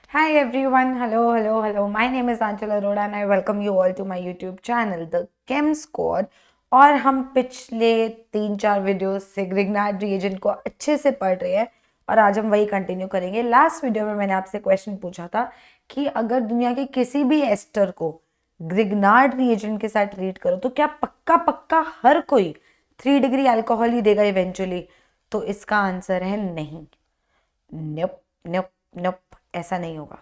Hi everyone, hello. My name is Anchal Arora and I welcome you all to my YouTube channel, The Chem Squad. और हम पिछले 3-4 video से Grignard reagent को अच्छे से पढ़ रहे हैं और आज हम वही कंटिन्यू करेंगे। लास्ट वीडियो में मैंने आपसे क्वेश्चन पूछा था कि अगर दुनिया के किसी भी एस्टर को ग्रिग्नार्ड रिएजेंट के साथ ट्रीट करो तो क्या पक्का पक्का हर कोई 3 डिग्री अल्कोहल ही देगा इवेंचुअली? तो इसका आंसर है नहीं। नप नप नप, ऐसा नहीं होगा।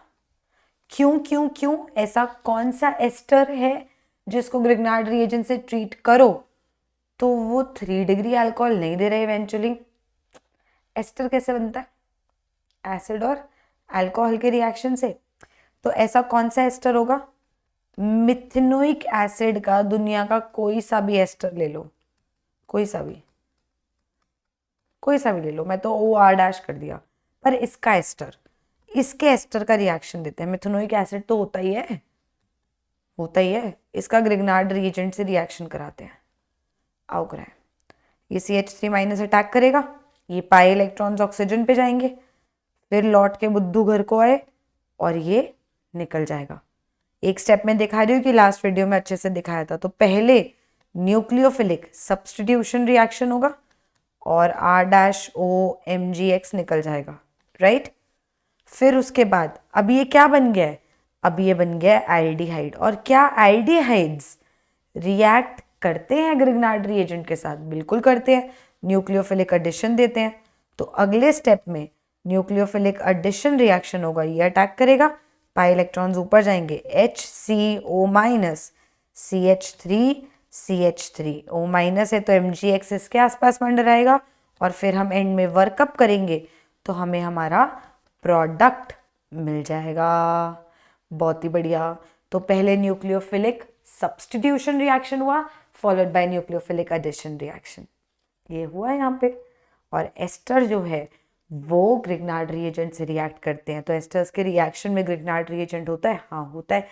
क्यों ऐसा कौन सा एस्टर है जिसको ग्रिग्नार्ड रिएजेंट से ट्रीट करो तो वो 3 डिग्री अल्कोहल नहीं दे रहे इवेंचुअली? एस्टर कैसे बनता है? एसिड और अल्कोहल के रिएक्शन से। तो ऐसा कौन सा एस्टर होगा? मिथेनोइक एसिड का दुनिया का कोई सा भी एस्टर ले लो, कोई सा भी ले लो, मैं तो ओ आर डैश कर दिया, पर इसका एस्टर, इसके एस्टर का रिएक्शन देते हैं। मिथेनोइक एसिड तो होता ही है, इसका ग्रिग्नार्ड रिएजेंट से रिएक्शन कराते हैं। आओ कराए, ये CH3 माइनस अटैक करेगा, ये पाई इलेक्ट्रॉन्स ऑक्सीजन पे जाएंगे, फिर लौट के बुद्धू घर को आए और ये निकल जाएगा। एक स्टेप में दिखा रही हूँ कि लास्ट वीडियो में अच्छे से दिखाया था। तो पहले न्यूक्लियोफिलिक सब्स्टिट्यूशन रिएक्शन होगा और R-OMgX निकल जाएगा, राइट? फिर उसके बाद अब ये क्या बन गया है? अब ये बन गया है एल्डिहाइड। और क्या एल्डिहाइड्स रिएक्ट करते हैं ग्रिग्नार्ड रिएजेंट के साथ? बिल्कुल करते हैं, न्यूक्लियोफिलिक एडिशन देते हैं। तो अगले स्टेप में न्यूक्लियोफिलिक एडिशन रिएक्शन होगा, ये अटैक करेगा, पाई इलेक्ट्रॉन्स ऊपर जाएंगे, HCO minus CH3 O minus है तो MgX इसके आसपास मंडराएगा और फिर हम एंड में वर्कअप करेंगे तो हमें हमारा प्रोडक्ट मिल जाएगा। बहुत ही बढ़िया। तो पहले न्यूक्लियोफिलिक सब्स्टिट्यूशन रिएक्शन हुआ, followed by nucleophilic addition reaction, ये हुआ यहाँ पे। और एस्टर जो है वो ग्रिग्नार्ड रिएजेंट से रिएक्ट करते हैं। तो एस्टर्स के रिएक्शन में ग्रिग्नार्ड रिएजेंट होता है? हाँ होता है।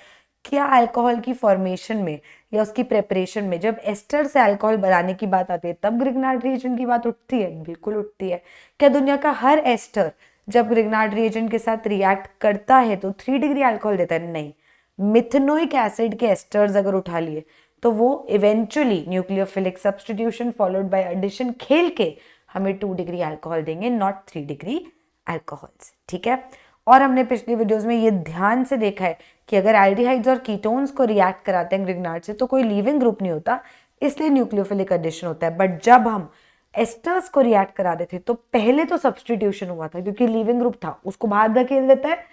क्या अल्कोहल की फॉर्मेशन में या उसकी प्रेपरेशन में जब एस्टर से अल्कोहल बनाने की बात आती है तब ग्रिग्नार्ड रिएजेंट की बात उठती है? बिल्कुल उठती है। क्या दुनिया का हर एस्टर जब ग्रिग्नार्ड रिएजेंट के साथ रिएक्ट करता है तो 3 डिग्री अल्कोहल देता है? नहीं। मिथेनोइक एसिड के एस्टर्स अगर उठा लिए तो वो eventually nucleophilic substitution followed by addition खेल के हमें 2 डिग्री अल्कोहल देंगे, नॉट 3 डिग्री अल्कोहल्स, ठीक है? और हमने पिछली वीडियोस में ये ध्यान से देखा है कि अगर एल्डिहाइड्स और कीटोन्स को रिएक्ट कराते हैं ग्रिग्नार्ड से तो कोई लीविंग ग्रुप नहीं होता, इसलिए न्यूक्लियोफिलिक एडिशन होता है। बट जब हम एस्टर्स को रिएक्ट करा देते तो पहले तो सब्स्टिट्यूशन हुआ था क्योंकि लीविंग ग्रुप था, उसको बाहर धकेल देता है,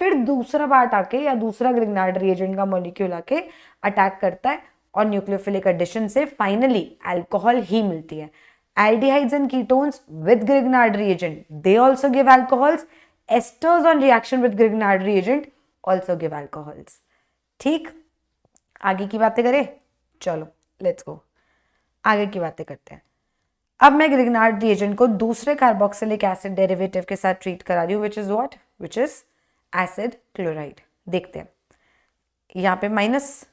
फिर दूसरा पार्ट आके या दूसरा ग्रिग्नार्ड रिएजेंट का मॉलिक्यूल आके अटैक करता है और न्यूक्लियोफिलिक एडिशन से फाइनली अल्कोहल ही मिलती है। Aldehydes and ketones with Grignard reagent, they also give alcohols. Esters on reaction with Grignard reagent also give alcohols. ठीक, आगे की बातें करें? चलो लेट्स गो, आगे की बातें करते हैं। अब मैं ग्रिग्नार्ड रिएजेंट को दूसरे कार्बोक्सिलिक एसिड डेरिवेटिव के साथ ट्रीट करा रही हूँ, which is what? Which is acid chloride. देखते हैं, यहाँ पे माइनस,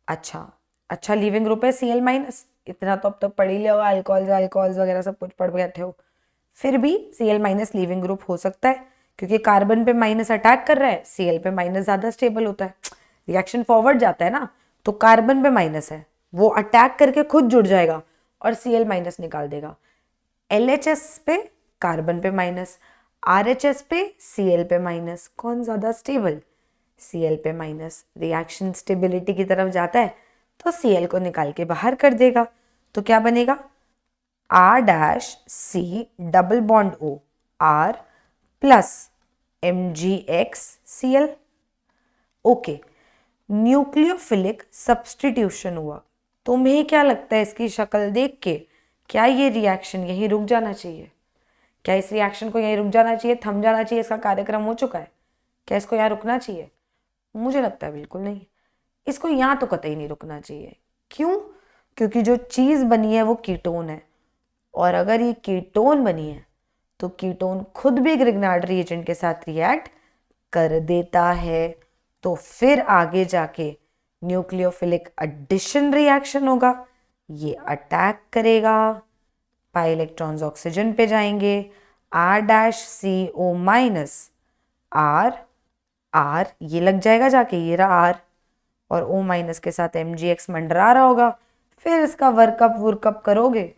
अच्छा लीविंग ग्रुप है Cl माइनस, इतना तो अब तक पढ़ ही लिया होगा, अल्कोहल्स वगैरह सब कुछ पढ़ बैठे हो। फिर भी Cl माइनस लीविंग ग्रुप हो सकता है क्योंकि कार्बन पे माइनस अटैक कर रहा है, Cl पे माइनस ज्यादा स्टेबल होता है, रिएक्शन फॉरवर्ड जाता है ना। तो कार्बन पे माइनस है, वो अटैक करके खुद जुड़ जाएगा और Cl माइनस निकाल देगा। LHS पे कार्बन पे माइनस, RHS पे Cl पे माइनस, कौन ज्यादा स्टेबल? Cl पे माइनस। रिएक्शन स्टेबिलिटी की तरफ जाता है तो Cl को निकाल के बाहर कर देगा। तो क्या बनेगा? R-C double bond O R plus MgX Cl। Okay, nucleophilic substitution हुआ। तुम्हें क्या लगता है इसकी शक्ल देख के, क्या ये रिएक्शन यहीं रुक जाना चाहिए? क्या इस रिएक्शन को यहीं रुक जाना चाहिए, थम जाना चाहिए, इसका कार्यक्रम हो चुका है? क्या इसको यहाँ रुकना चाहिए? मुझे लगता है बिल्कुल नहीं, इसको यहाँ तो कतई नहीं रुकना चाहिए। क्यों? क्योंकि जो चीज़ बनी है वो कीटोन है, और अगर ये कीटोन बनी है तो कीटोन खुद भी ग्रिग्नार्ड रिएजेंट के साथ रिएक्ट कर देता है। तो फिर आगे जाके न्यूक्लियोफिलिक एडिशन रिएक्शन होगा, ये अटैक करेगा, पाई इलेक्ट्रॉन्स ऑक्सीजन पे जाएंगे, R-CO माइनस R R ये लग जाएगा जाके, ये रहा R, और O माइनस के साथ MgX मंडरा रहा होगा। फिर इसका वर्कअप करोगे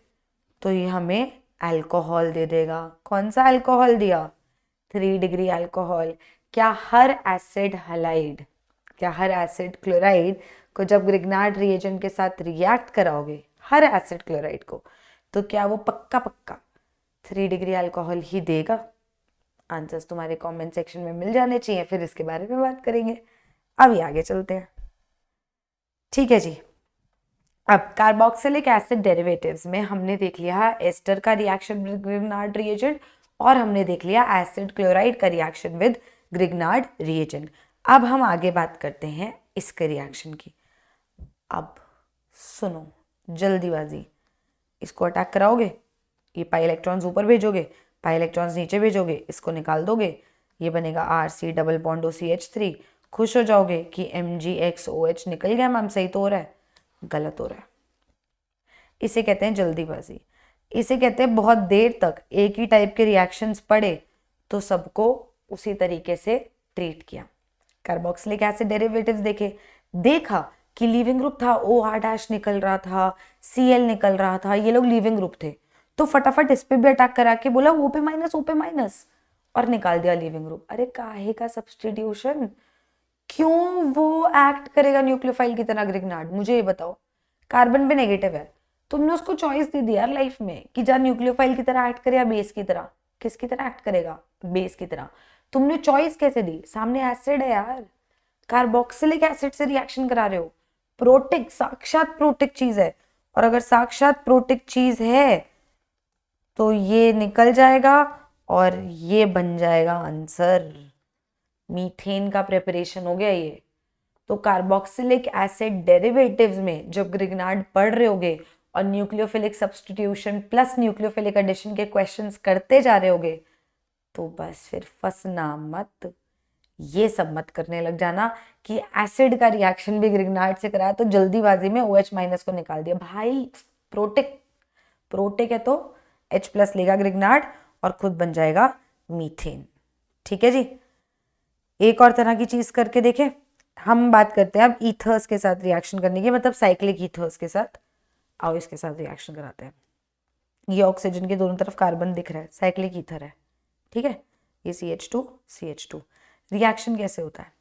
तो ये हमें अल्कोहल दे देगा। कौन सा अल्कोहल दिया? 3 डिग्री अल्कोहल। क्या हर एसिड हलाइड, क्या हर एसिड क्लोराइड को जब ग्रिग्नार्ड रिएजेंट के साथ रिएक्ट कराओगे, हर एसिड क्लोराइड को, तो क्या वो पक्का 3 डिग्री अल्कोहल ही देगा? आंसर्स तुम्हारे कमेंट सेक्शन में मिल जाने चाहिए, फिर इसके बारे में बात करेंगे। अभी आगे चलते हैं, ठीक है जी। अब कार्बोक्सिलिक एसिड डेरिवेटिव्स में हमने देख लिया एस्टर का रिएक्शन विद ग्रिग्नार्ड रिएजेंट, और हमने देख लिया एसिड क्लोराइड का रिएक्शन विद ग्रिग्नार्ड रिएजेंट। अब हम आगे बात करते हैं इसके रिएक्शन की। अब सुनो, जल्दीबाजी, इसको अटैक कराओगे, ये पाई इलेक्ट्रॉन्स ऊपर भेजोगे, पाई इलेक्ट्रॉन्स नीचे भेजोगे, इसको निकाल दोगे, ये बनेगा RC डबल बॉन्ड OCH3। खुश हो जाओगे कि MgXOH निकल गया मैम, सही तो हो रहा है? गलत हो रहा है। इसे कहते हैं जल्दीबाजी। इसे कहते हैं बहुत देर तक एक ही टाइप के रिएक्शंस पढ़े तो सबको उसी तरीके से ट्रीट किया। कार्बोक्सिलिक एसिड डेरिवेटिव्स देखे, देखा कि लीविंग ग्रुप था, OR- निकल रहा था, Cl निकल रहा था, ये लोग लीविंग ग्रुप थे, तो फटाफट इस पे भी अटैक करा के बोला O पे माइनस और निकाल दिया लीविंग ग्रुप। अरे काहे का सब्स्टिट्यूशन? क्यों वो एक्ट करेगा न्यूक्लियोफाइल की तरह ग्रिग्नार्ड? मुझे ये बताओ। कार्बन पे नेगेटिव है, तुमने उसको चॉइस दे दी यार लाइफ में कि जा न्यूक्लियोफाइल की तरह एक्ट करे या बेस की तरह। किसकी तरह एक्ट करेगा? बेस की तरह। तुमने चॉइस कैसे दी? सामने एसिड है यार, कार्बोक्सिलिक एसिड से रिएक्शन करा रहे हो। प्रोटिक, साक्षात प्रोटिक चीज है, और अगर साक्षात प्रोटिक चीज है तो ये निकल जाएगा और ये बन जाएगा आंसर। मीथेन का प्रिपरेशन हो गया ये। तो कार्बोक्सिलिक एसिड डेरिवेटिव्स में जब ग्रिग्नार्ड पढ़ रहे होगे और nucleophilic substitution plus nucleophilic addition के क्वेश्चंस करते जा रहे होगे, तो बस फिर फंसना मत, ये सब मत करने लग जाना कि एसिड का रिएक्शन भी ग्रिग्नार्ड से कराया तो जल्दीबाजी में OH माइनस को निकाल दिया। भाई प्रोटिक है तो H+ लेगा ग्रिग्नार्ड और खुद बन जाएगा मीथेन। ठीक है जी। एक और तरह की चीज करके देखें, हम बात करते हैं अब ईथर्स के साथ रिएक्शन करने की, मतलब साइक्लिक ईथर्स के साथ। आओ इसके साथ रिएक्शन कराते हैं। ये ऑक्सीजन के दोनों तरफ कार्बन दिख रहा है, साइक्लिक ईथर है, ठीक है। ये CH2 रिएक्शन कैसे होता है?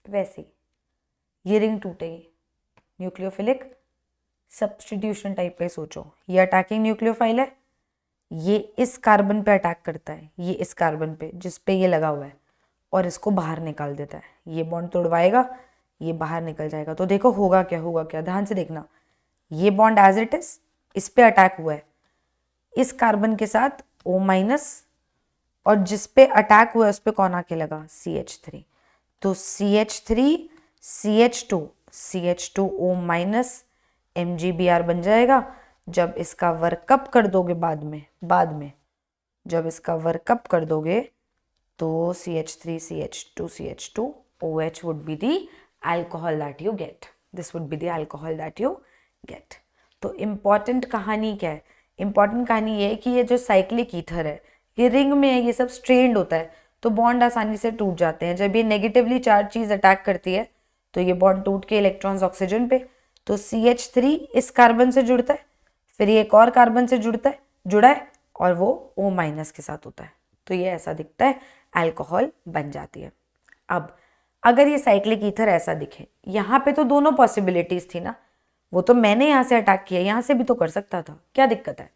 वैसे ही ये रिंग टूटेगी, न्यूक्लियोफिलिक सब्स्टिट्यूशन टाइप पे सोचो। ये अटैकिंग न्यूक्लियोफाइल है, ये इस कार्बन पे अटैक करता है, ये इस कार्बन पे जिस पे ये लगा हुआ है, और इसको बाहर निकाल देता है। ये बॉन्ड तोड़वाएगा, ये बाहर निकल जाएगा। तो देखो होगा क्या, ध्यान से देखना। ये बॉन्ड एज इट इज इस पे अटैक हुआ है, इस कार्बन के साथ O-, और जिस पे अटैक हुआ है उस पे कौन आके लगा? CH3। तो CH3 CH2O- MgBr बन जाएगा। जब इसका वर्कअप कर दोगे बाद में जब इसका वर्कअप कर दोगे तो CH3 CH2 OH would be the alcohol that you get. This would be the alcohol that you get. तो इम्पॉर्टेंट कहानी क्या है? इम्पॉर्टेंट कहानी ये है कि ये जो साइक्लिक ईथर है, ये रिंग में है, ये सब स्ट्रेंड होता है, तो बॉन्ड आसानी से टूट जाते हैं। जब ये नेगेटिवली चार्ज चीज अटैक करती है तो ये बॉन्ड टूट के इलेक्ट्रॉन्स ऑक्सीजन पे, तो CH3 इस कार्बन से जुड़ता है, फिर ये एक और कार्बन से जुड़ा है और वो O- के साथ होता है, तो ये ऐसा दिखता है, अल्कोहल बन जाती है। अब अगर ये साइक्लिक ईथर ऐसा दिखे, यहाँ पे तो दोनों पॉसिबिलिटीज थी ना, वो तो मैंने यहाँ से अटैक किया, यहाँ से भी तो कर सकता था, क्या दिक्कत है?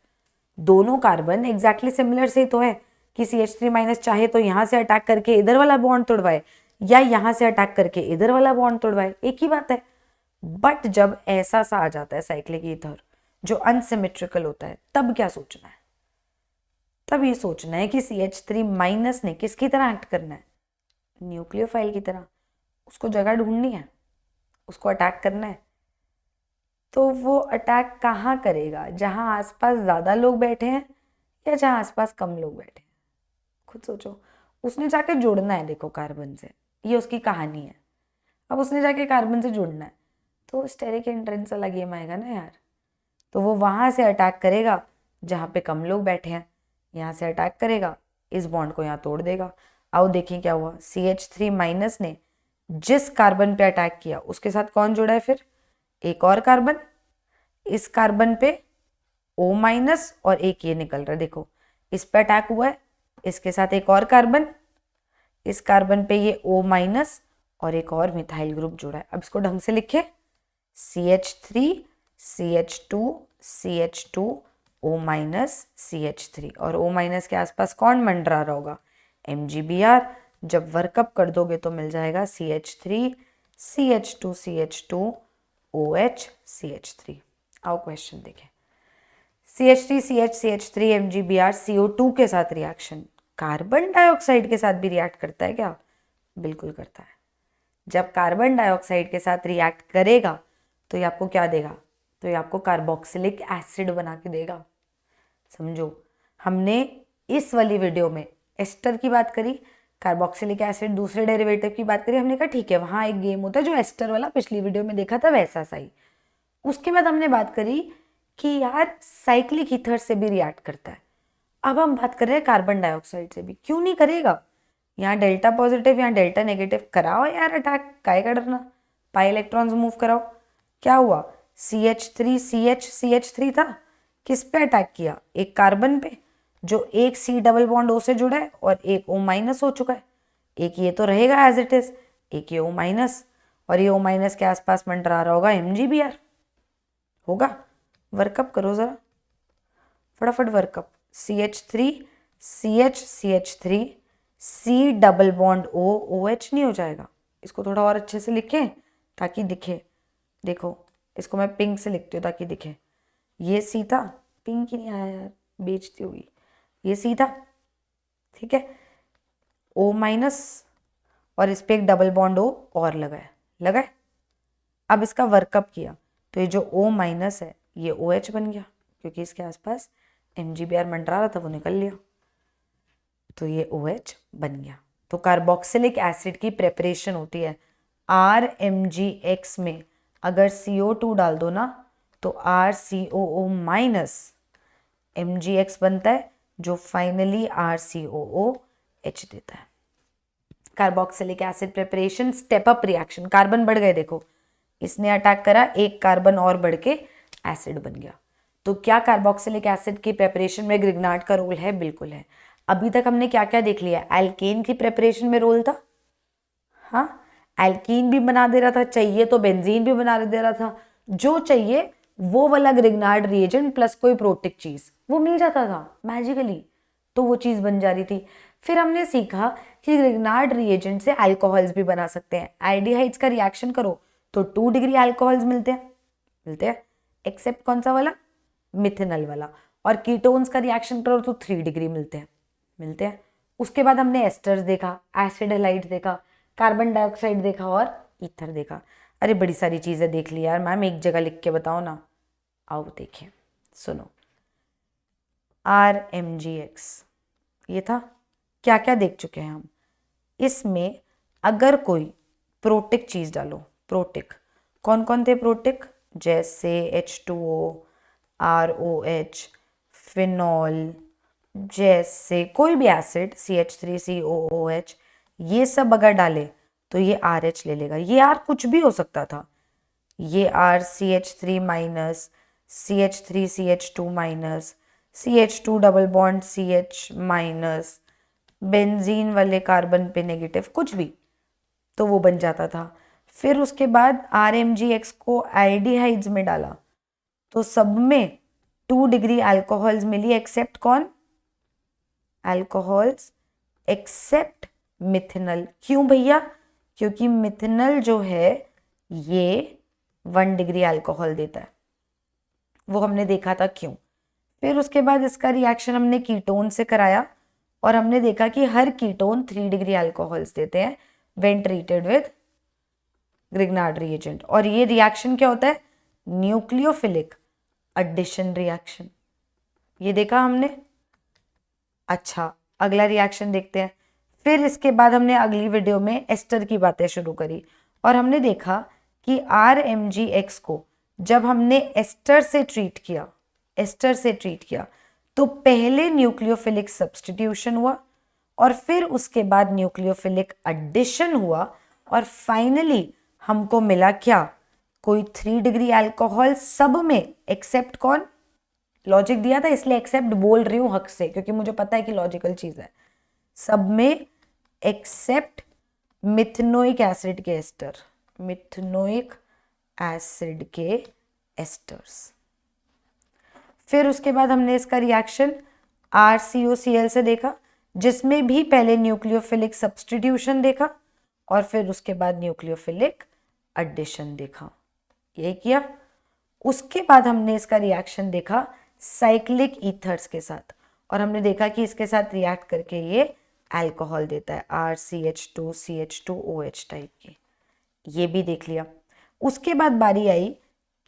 दोनों कार्बन एग्जैक्टली सिमिलर से तो है कि CH3- चाहे तो यहाँ से अटैक करके इधर वाला बॉन्ड तोड़वाए या यहाँ से अटैक करके इधर वाला बॉन्ड तोड़वाए, एक ही बात है। बट जब ऐसा सा आ जाता है साइक्लिक ईथर जो अनसिमेट्रिकल होता है, तब क्या सोचना है? तब ये सोचना है कि CH3- ने किसकी तरह एक्ट करना है? न्यूक्लियोफाइल की तरह। उसको जगह ढूंढनी है, उसको अटैक करना है। तो वो अटैक कहाँ करेगा? जहां आसपास ज्यादा लोग बैठे हैं या जहां आसपास कम लोग बैठे हैं? खुद सोचो। उसने जाके जुड़ना है, देखो कार्बन से, ये उसकी कहानी है। अब उसने जाके कार्बन से जुड़ना है तो स्टेरिक एंट्रेंस वाला गेम आएगा ना यार। तो वो वहां से अटैक करेगा जहां पे कम लोग बैठे हैं, यहाँ से अटैक करेगा, इस बॉन्ड को यहाँ तोड़ देगा। आओ देखें क्या हुआ। CH3 माइनस ने जिस कार्बन पे अटैक किया उसके साथ कौन जुड़ा है, फिर एक और कार्बन, इस कार्बन पे O माइनस और एक ये निकल रहा है, देखो इस पे अटैक हुआ है, इसके साथ एक और कार्बन, इस कार्बन पे ये O माइनस और एक और मिथाइल ग्रुप जुड़ा है। अब इसको ढंग से लिखे, CH3 CH2 CH2 O minus CH3, और O माइनस के आसपास कौन मंडरा रहा होगा, MgBr। जब वर्कअप कर दोगे तो मिल जाएगा CH3 CH2 CH2 OH CH3। आओ क्वेश्चन देखें। CH3 CH CH3 MgBr CO2 के साथ रिएक्शन कार्बन डाइऑक्साइड के साथ भी रिएक्ट करता है क्या? बिल्कुल करता है। जब कार्बन डाइऑक्साइड के साथ रिएक्ट करेगा तो ये आपको क्या देगा, तो ये आपको कार्बोक्सिलिक एसिड बना के देगा। समझो, हमने इस वाली वीडियो में एस्टर की बात करी, कार्बोक्सिलिक एसिड दूसरे डेरिवेटिव की बात करी, हमने कहा ठीक है वहाँ एक गेम होता है जो एस्टर वाला पिछली वीडियो में देखा था वैसा सही। उसके बाद हमने बात करी कि यार साइक्लिक ईथर से भी रिएक्ट करता है। अब हम बात कर रहे हैं कार्बन डाइऑक्साइड से भी, क्यों नहीं करेगा? यहाँ डेल्टा पॉजिटिव यहाँ डेल्टा नेगेटिव, कराओ यार अटैक, काहे का डरना, पाई इलेक्ट्रॉन्स मूव कराओ। क्या हुआ, CH3 CH3 था, किस पे अटैक किया, एक कार्बन पे जो एक C डबल बॉन्ड O से जुड़ा है और एक O माइनस हो चुका है। एक ये तो रहेगा एज इट इज, एक ये O माइनस, और ये O माइनस के आसपास मंडरा रहा होगा MgBr होगा। वर्कअप करो जरा फटाफट, workup. CH3 CH3 C double bond O OH नहीं हो जाएगा? इसको थोड़ा और अच्छे से लिखें ताकि दिखे। देखो इसको मैं पिंक से लिखती हूँ ताकि दिखे। ये C था, पिंक ही नहीं आया यार, बेचती होगी। ये C था, ठीक है, O माइनस और इस पे एक डबल बॉन्ड O और लगाए। अब इसका वर्कअप किया तो ये जो O माइनस है ये OH बन गया, क्योंकि इसके आसपास MgBr मंडरा रहा था वो निकल लिया, तो ये OH बन गया। तो कार्बोक्सिलिक एसिड की प्रेपरेशन होती है RMgX में, अगर CO2 डाल दो ना तो RCOO माइनस MgX बनता है जो फाइनली RCOOH देता है। Carboxylic acid preparation step up reaction, carbon बढ़ गए, देखो इसने अटैक करा, एक कार्बन और बढ़ के एसिड बन गया। तो क्या कार्बोक्सिलिक एसिड की प्रेपरेशन में ग्रिग्नार्ड का रोल है? बिल्कुल है। अभी तक हमने क्या क्या देख लिया, एल्केन की प्रेपरेशन में रोल था, हाँ एल्कीन भी बना दे रहा था, चाहिए तो बेंजीन भी बना दे रहा था, जो चाहिए वो वाला ग्रिग्नार्ड रिएजेंट प्लस कोई प्रोटिक चीज वो मिल जाता था मैजिकली, तो वो चीज बन जा रही थी। फिर हमने सीखा कि ग्रिग्नार्ड रिएजेंट से अल्कोहल्स भी बना सकते हैं। एल्डिहाइड्स का रिएक्शन करो तो 2 डिग्री अल्कोहल्स मिलते हैं एक्सेप्ट कौन सा वाला, मिथेनॉल वाला, और कीटोन्स का रिएक्शन करो तो 3 डिग्री मिलते हैं। उसके बाद हमने एस्टर्स देखा, एसिड हैलाइड देखा, कार्बन डाइऑक्साइड देखा और ईथर देखा। अरे बड़ी सारी चीजें देख ली यार मैम, एक जगह लिख के बताओ ना। आओ देखें, सुनो, RMgX ये था, क्या क्या देख चुके हैं हम। इसमें अगर कोई प्रोटिक चीज डालो, प्रोटिक कौन कौन थे प्रोटिक, जैसे H2O, ROH, फिनॉल, जैसे कोई भी एसिड CH3COOH, ये सब अगर डाले तो ये RH ले लेगा। ये R कुछ भी हो सकता था, ये R CH3 minus, CH3 CH2 minus, CH2 double bond CH minus, benzene वाले कार्बन पे नेगेटिव, कुछ भी, तो वो बन जाता था। फिर उसके बाद RMgX को एल्डिहाइड्स में डाला तो सब में 2 डिग्री अल्कोहल्स मिली, एक्सेप्ट कौन, अल्कोहल्स एक्सेप्ट मिथेनॉल। क्यों भैया, क्योंकि मिथेनॉल जो है ये 1 डिग्री अल्कोहल देता है, वो हमने देखा था क्यों। फिर उसके बाद इसका रिएक्शन हमने कीटोन से कराया और हमने देखा कि हर कीटोन 3 डिग्री अल्कोहल्स देते हैं when treated with Grignard reagent. और ये रिएक्शन क्या होता है, न्यूक्लियोफिलिक एडिशन रिएक्शन, ये देखा हमने। अच्छा, अगला रिएक्शन देखते हैं। फिर इसके बाद हमने अगली वीडियो में एस्टर की बातें शुरू करी और हमने देखा कि RMgX को जब हमने एस्टर से ट्रीट किया तो पहले न्यूक्लियोफिलिक सब्स्टिट्यूशन हुआ और फिर उसके बाद न्यूक्लियोफिलिक एडिशन हुआ और फाइनली हमको मिला क्या, कोई 3 डिग्री अल्कोहल सब में, एक्सेप्ट कौन, लॉजिक दिया था इसलिए एक्सेप्ट बोल रही हूं हक से क्योंकि मुझे पता है कि लॉजिकल चीज है, सब में एक्सेप्ट मिथनोइक एसिड के एस्टर, मिथनोइक एसिड के एस्टर्स। फिर उसके बाद हमने इसका रिएक्शन RCOCl से देखा जिसमें भी पहले न्यूक्लियोफिलिक सब्स्टिट्यूशन देखा और फिर उसके बाद न्यूक्लियोफिलिक एडिशन देखा, यही किया। उसके बाद हमने इसका रिएक्शन देखा साइक्लिक ईथर्स के साथ और हमने देखा कि इसके साथ रिएक्ट करके ये अल्कोहल देता है RCH2 CH2OH टाइप की, ये भी देख लिया। उसके बाद बारी आई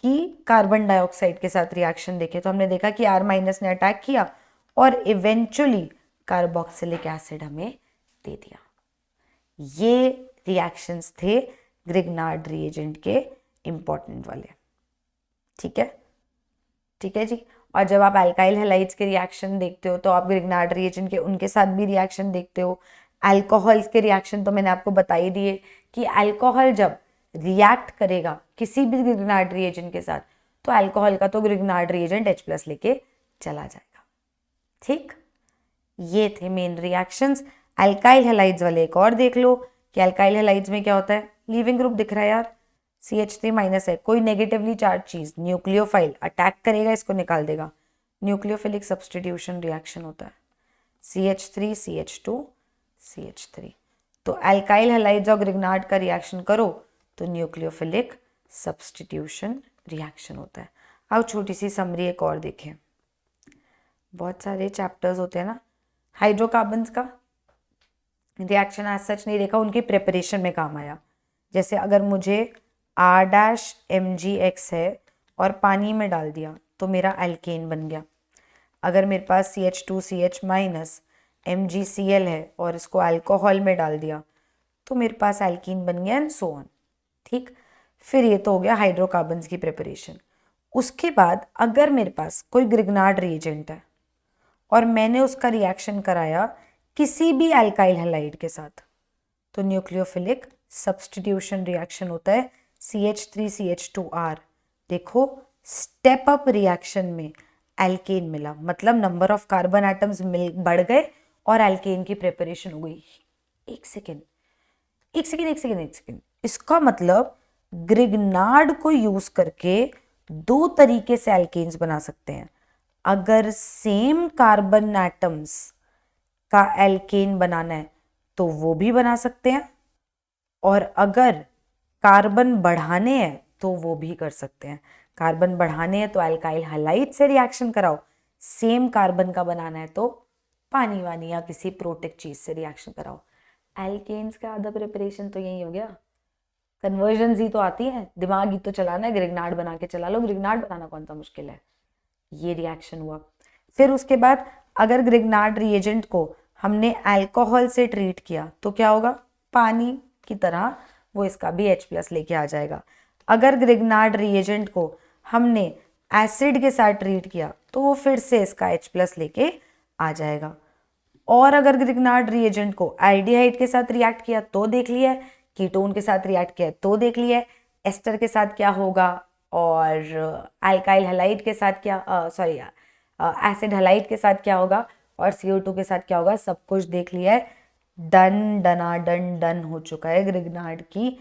कि कार्बन डाइऑक्साइड के साथ रिएक्शन देखे तो हमने देखा कि R- ने अटैक किया और इवेंचुअली कार्बोक्सिलिक एसिड हमें दे दिया। ये रिएक्शंस थे ग्रिग्नार्ड रिएजेंट के इंपॉर्टेंट वाले, ठीक है, ठीक है जी। और जब आप अल्काइल हैलाइड्स के रिएक्शन देखते हो तो आप ग्रिग्नार्ड रिएजेंट के उनके साथ भी रिएक्शन देखते हो। अल्कोहल्स के रिएक्शन तो मैंने आपको बता ही दिए कि अल्कोहल जब रिएक्ट करेगा किसी भी ग्रिग्नार्ड रिएजेंट के साथ तो अल्कोहल का तो ग्रिग्नार्ड रिएजेंट H+ लेके चला जाएगा, ठीक। ये थे मेन रिएक्शंस। अल्काइल हैलाइड्स वाले एक और देख लो कि अल्काइल हैलाइड्स में क्या होता है, लीविंग ग्रुप दिख रहा है यार, CH3- है, कोई नेगेटिवली चार्ज चीज न्यूक्लियोफाइल अटैक करेगा, इसको निकाल देगा, न्यूक्लियोफिलिक सब्स्टिट्यूशन रिएक्शन होता है, CH3 CH2 CH3। तो अल्काइल हैलाइड्स और ग्रिग्नार्ड का रिएक्शन करो तो न्यूक्लियोफिलिक सब्स्टिट्यूशन रिएक्शन होता है। अब छोटी सी समरी एक और देखें, बहुत सारे चैप्टर्स होते हैं ना, हाइड्रोकार्बन्स का रिएक्शन एज सच नहीं देखा, उनकी प्रिपरेशन में काम आया। जैसे अगर मुझे R-MgX है और पानी में डाल दिया तो मेरा एल्केन बन गया। अगर मेरे पास CH2CH- MgCl है और इसको अल्कोहल में डाल दिया तो मेरे पास एल्कीन बन गया एंड सो ऑन, ठीक। फिर ये तो हो गया हाइड्रोकार्बन्स की प्रिपरेशन। उसके बाद अगर मेरे पास कोई ग्रिग्नार्ड रिएजेंट है और मैंने उसका रिएक्शन कराया किसी भी अल्काइल हैलाइड के साथ तो न्यूक्लियोफिलिक सब्स्टिट्यूशन रिएक्शन होता है CH3CH2R। देखो स्टेप अप रिएक्शन में एल्केन मिला, मतलब नंबर ऑफ कार्बन एटम्स बढ़ गए और एल्केन की प्रिपरेशन हो गई। एक सेकेंड, इसका मतलब ग्रिग्नार्ड को यूज करके 2 तरीके से एल्केन्स बना सकते हैं। अगर सेम कार्बन एटम्स का एल्केन बनाना है तो वो भी बना सकते हैं और अगर कार्बन बढ़ाने हैं तो वो भी कर सकते हैं। कार्बन बढ़ाने हैं तो अल्काइल हैलाइड से रिएक्शन कराओ, सेम कार्बन का बनाना है तो पानी वानी या किसी प्रोटिक चीज से रिएक्शन कराओ। एल्केन्स का आधा प्रिपरेशन तो यही हो गया, कन्वर्जन ही तो आती है, दिमाग ही तो चलाना है, ग्रिग्नार्ड बना के चला लो, ग्रिग्नार्ड बनाना कौन सा मुश्किल है। ये रिएक्शन हुआ। फिर उसके बाद अगर ग्रिग्नार्ड रिएजेंट को हमने अल्कोहल से ट्रीट किया तो क्या होगा, पानी की तरह वो इसका भी H+ लेके आ जाएगा। अगर ग्रिग्नार्ड रिएजेंट को हमने एसिड के साथ ट्रीट किया तो वो फिर से इसका H+ लेके आ जाएगा। और अगर ग्रिग्नार्ड रिएजेंट को एल्डिहाइड के साथ रिएक्ट किया तो देख लिया है, कीटोन के साथ रिएक्ट किया तो देख लिया है, एस्टर के साथ क्या होगा और अल्काइल हैलाइड के साथ क्या, सॉरी एसिड हैलाइड के साथ क्या होगा और CO2 के साथ क्या होगा, सब कुछ देख लिया है। डन डनाडन डन हो चुका है ग्रिग्नार्ड की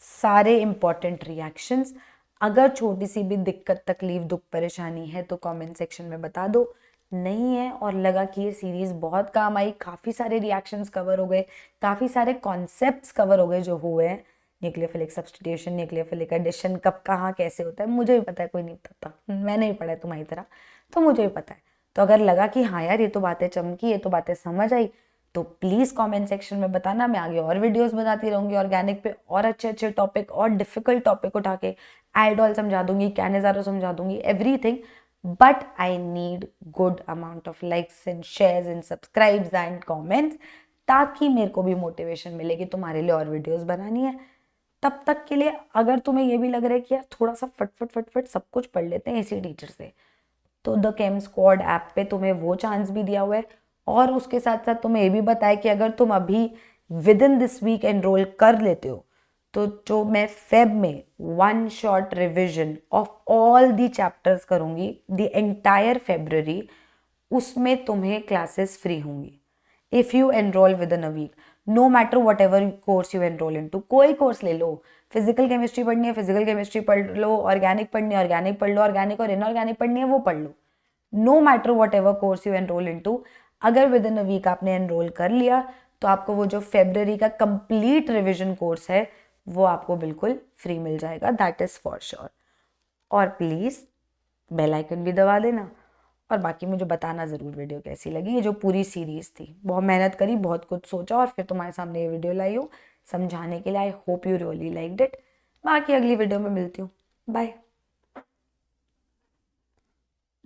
सारे इंपॉर्टेंट रिएक्शंस। अगर छोटी सी भी दिक्कत तकलीफ दुख परेशानी है तो कमेंट सेक्शन में बता दो, नहीं है और लगा कि ये सीरीज बहुत काम आई, काफ़ी सारे रिएक्शंस कवर हो गए, काफ़ी सारे कॉन्सेप्ट्स कवर हो गए जो हुए हैं, न्यूक्लियोफिलिक सब्स्टिट्यूशन, न्यूक्लियोफिलिक एडिशन कब कहाँ कैसे होता है मुझे भी पता है, कोई नहीं पता, मैंने भी पढ़ा है तुम्हारी तरह तो मुझे भी पता है। तो अगर लगा कि हाँ यार ये तो बातें चमकी, ये तो बातें समझ आई तो प्लीज़ कमेंट सेक्शन में बताना, मैं आगे और वीडियोस बनाती रहूँगी ऑर्गेनिक पे और अच्छे अच्छे टॉपिक और डिफिकल्ट टॉपिक उठा के आइडॉल समझा दूंगी, कैनेजारो समझा दूंगी, everything. But I need good amount of likes and shares and subscribes and comments ताकि मेरे को भी मोटिवेशन मिले कि तुम्हारे लिए और वीडियोस बनानी है। तब तक के लिए अगर तुम्हें ये भी लग रहा है कि यार थोड़ा सा फट सब कुछ पढ़ लेते हैं इसी टीचर से, तो द केम स्क्वाड ऐप पे तुम्हें वो चांस भी दिया हुआ है और उसके साथ साथ तुम्हें ये भी बताया कि अगर तुम अभी within this week enrol कर लेते हो तो जो मैं फेब में 1 short revision of all the chapters करूँगी द एंटायर फेब्रवरी, उसमें तुम्हें क्लासेस फ्री होंगी if you enrol within a week, no matter whatever course you enrol in to. कोई कोर्स ले लो, फिजिकल केमिस्ट्री पढ़नी है फिजिकल केमिस्ट्री पढ़ लो, ऑर्गेनिक पढ़नी है ऑर्गेनिक पढ़ लो, ऑर्गेनिक और इनऑर्गेनिक पढ़नी है वो पढ़ लो, no matter whatever course you enrol in to. अगर विद इन अ वीक आपने एनरोल कर लिया तो आपको वो जो फेब्रवरी का कंप्लीट रिविजन कोर्स है वो आपको बिल्कुल फ्री मिल जाएगा, दैट इज़ फॉर श्योर। और प्लीज़ बेल आइकन भी दबा देना, और बाकी मुझे बताना ज़रूर वीडियो कैसी लगी। ये जो पूरी सीरीज़ थी, बहुत मेहनत करी, बहुत कुछ सोचा और फिर तुम्हारे सामने ये वीडियो लाई हूँ समझाने के लिए। I hope you really liked it. बाकी अगली वीडियो में मिलती हूँ, बाय।